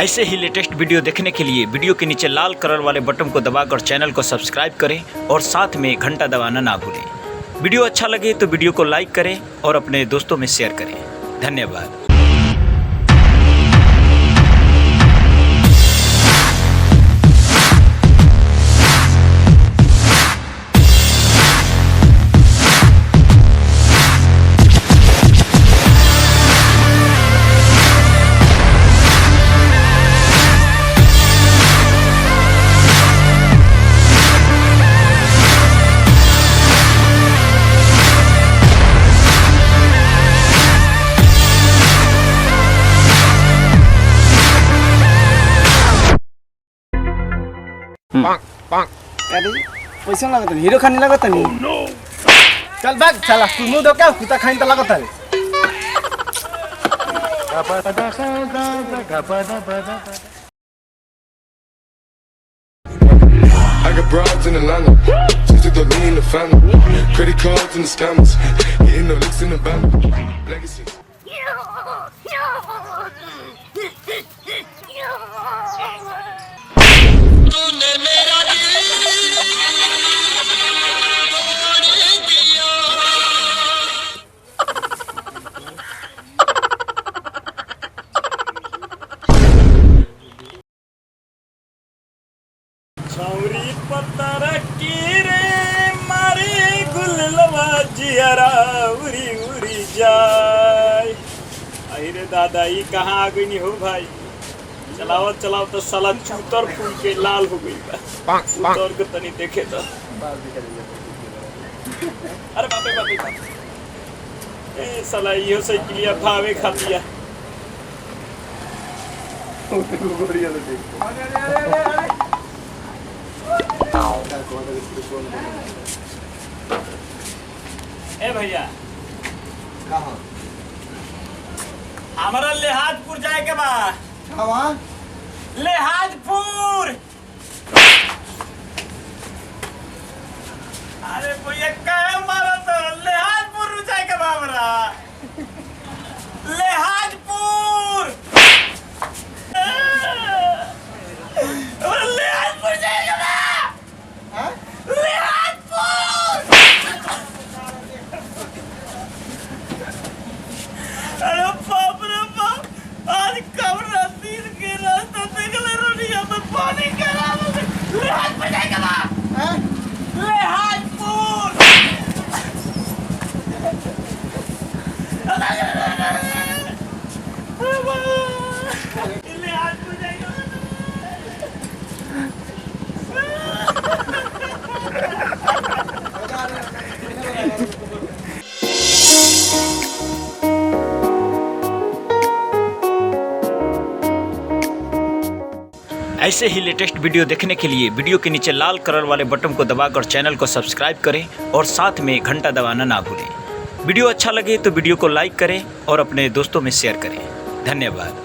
ऐसे ही latest video देखने के लिए वीडियो के नीचे लाल कलर वाले बटन को दबाकर चैनल को सब्सक्राइब करें और साथ में घंटा दबाना ना भूलें। वीडियो अच्छा लगे तो वीडियो को लाइक करें और अपने दोस्तों में शेयर करें। धन्यवाद। पैसा लागत हीरो खाने लागत नहीं। चल भाग चला तू मुंह धो के कुत्ता खाने तो लागत है। I got broads in Atlanta, just to the lean in the family, credit cards and the scammers, hitting the licks in the band, legacy. छौरी पत्थर की रे मारी गुललवा जियरा उरी उरी जाय। अरे दादा ये कहाँ आ गई नहीं हो भाई। चलावत चलावत तो साला चूतर फूल के लाल हो गई बा। उतर के तनी देखे तो अरे बापे बापे बाप ए साला यो साइकिलिया भावे खातिया। ए भैया कहाँ हमारा लिहाजपुर जाए के बा। वहाँ लिहाजपुर अरे भैया कहे मारा तो लिहाजपुर जाए के बा हमरा। लिहाजपुर लिहाजपुर जाए के बा। अरे बाप रे बाप आज कब दिन के रास्ता निकले रोनिया में पानी के लिहाजपुर जाएगा ना लिहाजपुर लिहाजपुर जाएगा। ऐसे ही लेटेस्ट वीडियो देखने के लिए वीडियो के नीचे लाल कलर वाले बटन को दबाकर चैनल को सब्सक्राइब करें और साथ में घंटा दबाना ना भूलें। वीडियो अच्छा लगे तो वीडियो को लाइक करें और अपने दोस्तों में शेयर करें। धन्यवाद।